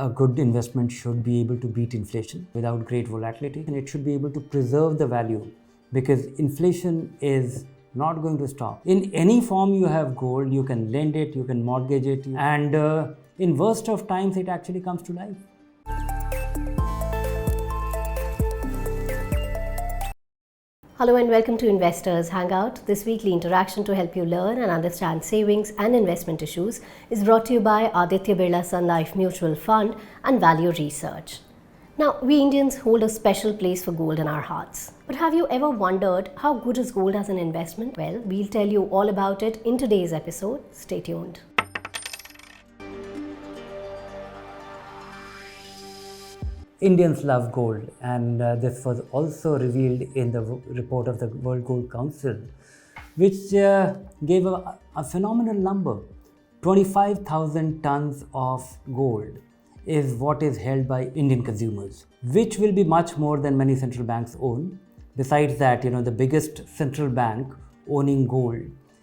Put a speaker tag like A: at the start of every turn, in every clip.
A: a good investment should be able to beat inflation without great volatility, and it should be able to preserve the value because inflation is not going to stop. In any form you have gold, you can lend it, you can mortgage it, and in worst of times it actually comes to life.
B: Hello and welcome to Investors Hangout. This weekly interaction to help you learn and understand savings and investment issues is brought to you by Aditya Birla Sun Life Mutual Fund and Value Research. Now, we Indians hold a special place for gold in our hearts. But have you ever wondered how good is gold as an investment? Well, we'll tell you all about it in today's episode. Stay tuned.
A: Indians love gold, and this was also revealed in the report of the World Gold Council, which gave a phenomenal number. 25,000 tons of gold is what is held by Indian consumers, which will be much more than many central banks own. Besides that, the biggest central bank owning gold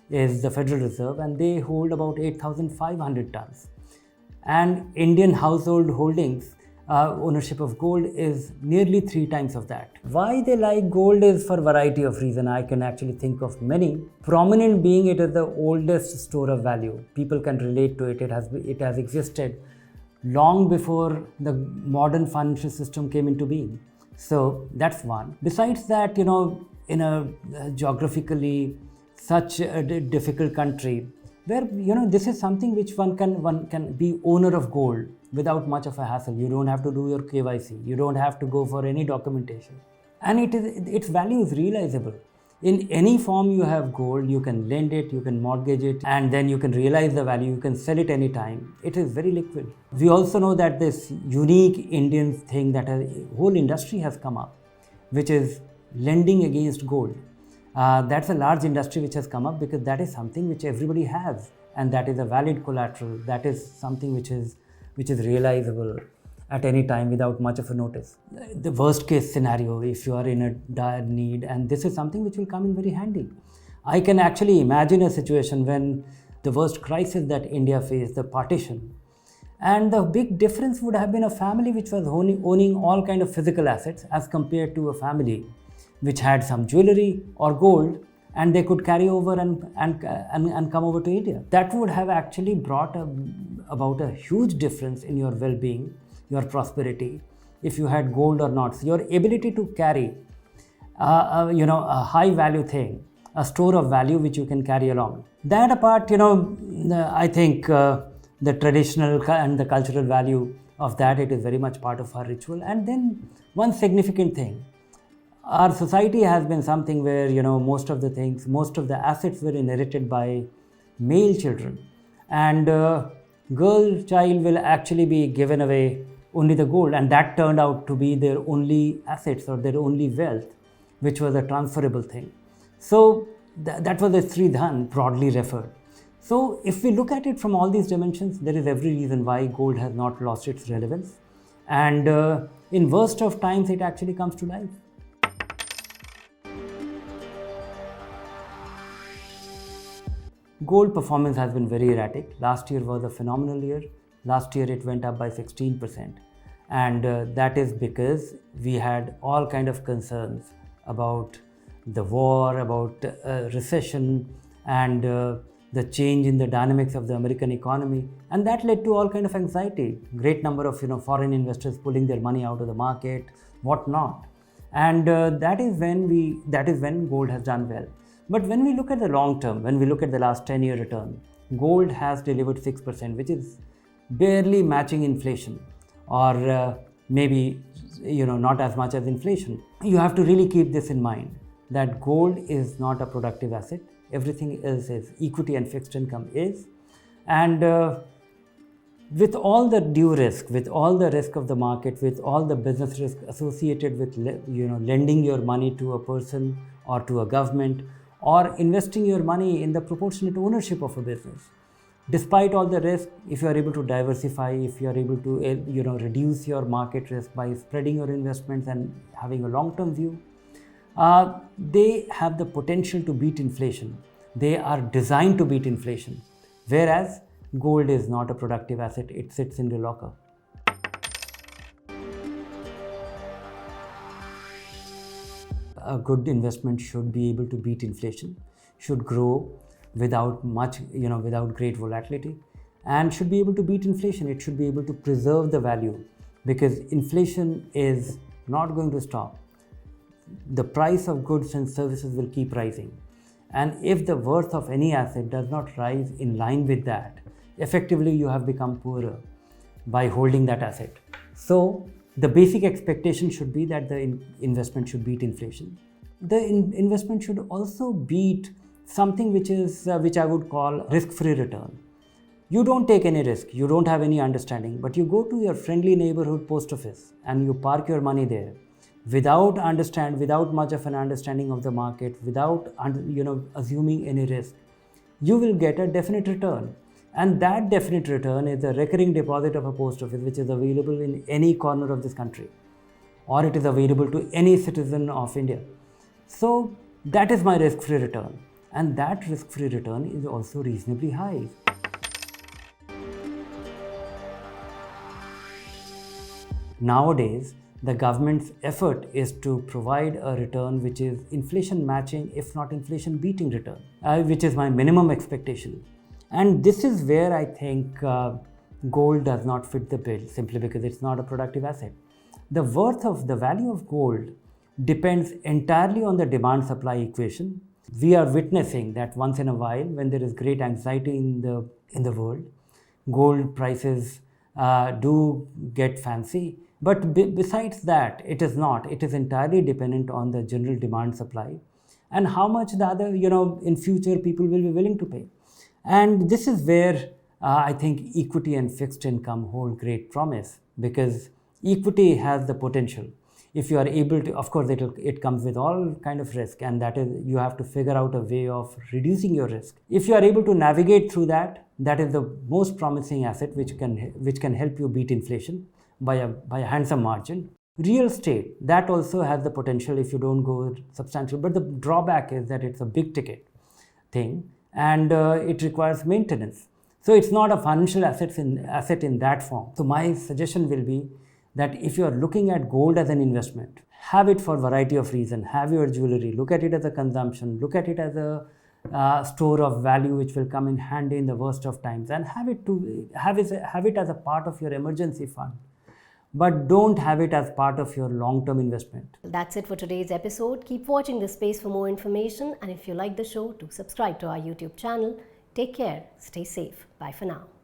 A: is the Federal Reserve, and they hold about 8,500 tons. And Indian household holdings ownership of gold is nearly 3 times of that. Why they like gold is for a variety of reasons. I can actually think of many. Prominent being it is the oldest store of value. People can relate to it. It has existed long before the modern financial system came into being. So that's one. Besides that, in a geographically such a difficult country, where this is something which one can be owner of gold without much of a hassle. You don't have to do your KYC. You don't have to go for any documentation, and its value is realizable. In any form you have gold, you can lend it, you can mortgage it, and then you can realize the value. You can sell it anytime. It is very liquid. We also know that this unique Indian thing that a whole industry has come up, which is lending against gold. That's a large industry which has come up because that is something which everybody has, and that is a valid collateral. That is something which is realizable at any time without much of a notice. The worst case scenario, if you are in a dire need, and this is something which will come in very handy. I can actually imagine a situation when the worst crisis that India faced, the partition, and the big difference would have been a family which was owning all kind of physical assets as compared to a family which had some jewelry or gold, and they could carry over and come over to India. That would have actually brought about a huge difference in your well-being, your prosperity, if you had gold or not. So your ability to carry a high value thing, a store of value which you can carry along. That apart, I think the traditional and the cultural value of that, it is very much part of our ritual. And then one significant thing, our society has been something where, most of the assets were inherited by male children, and girl child will actually be given away only the gold, and that turned out to be their only assets or their only wealth, which was a transferable thing. So that was a Sridhan broadly referred. So if we look at it from all these dimensions, there is every reason why gold has not lost its relevance, and in worst of times it actually comes to life. Gold performance has been very erratic. Last year was a phenomenal year. Last year it went up by 16%. And that is because we had all kind of concerns about the war, about recession, and the change in the dynamics of the American economy. And that led to all kind of anxiety. Great number of foreign investors pulling their money out of the market, whatnot. And that is when gold has done well. But when we look at the long term, when we look at the last 10-year return, gold has delivered 6%, which is barely matching inflation, or maybe not as much as inflation. You have to really keep this in mind, that gold is not a productive asset. Everything else is. Equity and fixed income is. And with all the due risk, with all the risk of the market, with all the business risk associated with lending your money to a person or to a government, or investing your money in the proportionate ownership of a business. Despite all the risk, if you are able to diversify, if you are able to reduce your market risk by spreading your investments and having a long-term view, they have the potential to beat inflation. They are designed to beat inflation. Whereas gold is not a productive asset, it sits in the locker. a good investment should be able to beat inflation, should grow without much, without great volatility, and should be able to beat inflation. It should be able to preserve the value, because inflation is not going to stop. The price of goods and services will keep rising. And if the worth of any asset does not rise in line with that, effectively you have become poorer by holding that asset. So the basic expectation should be that the investment should beat inflation. The investment should also beat something which I would call risk-free return. You don't take any risk, you don't have any understanding, but you go to your friendly neighborhood post office and you park your money there without much of an understanding of the market, without assuming any risk. You will get a definite return, and that definite return is a recurring deposit of a post office which is available in any corner of this country, or it is available to any citizen of India. So that is my risk-free return, and that risk-free return is also reasonably high. Nowadays, the government's effort is to provide a return which is inflation matching, if not inflation beating return, which is my minimum expectation. And this is where I think gold does not fit the bill, simply because it's not a productive asset. The value of gold depends entirely on the demand-supply equation. We are witnessing that once in a while, when there is great anxiety in the world, gold prices do get fancy. But besides that, it is not. It is entirely dependent on the general demand-supply and how much in future people will be willing to pay. And this is where I think equity and fixed income hold great promise, because equity has the potential. If you are able to, of course, it comes with all kind of risk, and that is, you have to figure out a way of reducing your risk. If you are able to navigate through that, that is the most promising asset which can help you beat inflation by a handsome margin. Real estate, that also has the potential if you don't go substantial, but the drawback is that it's a big ticket thing, and it requires maintenance. So it's not a financial asset in that form. So my suggestion will be that if you are looking at gold as an investment, have it for a variety of reasons. Have your jewelry, look at it as a consumption, look at it as a store of value which will come in handy in the worst of times, and have it as a part of your emergency fund. But don't have it as part of your long-term investment.
B: That's it for today's episode. Keep watching this space for more information, and if you like the show, do subscribe to our YouTube channel. Take care, stay safe. Bye for now.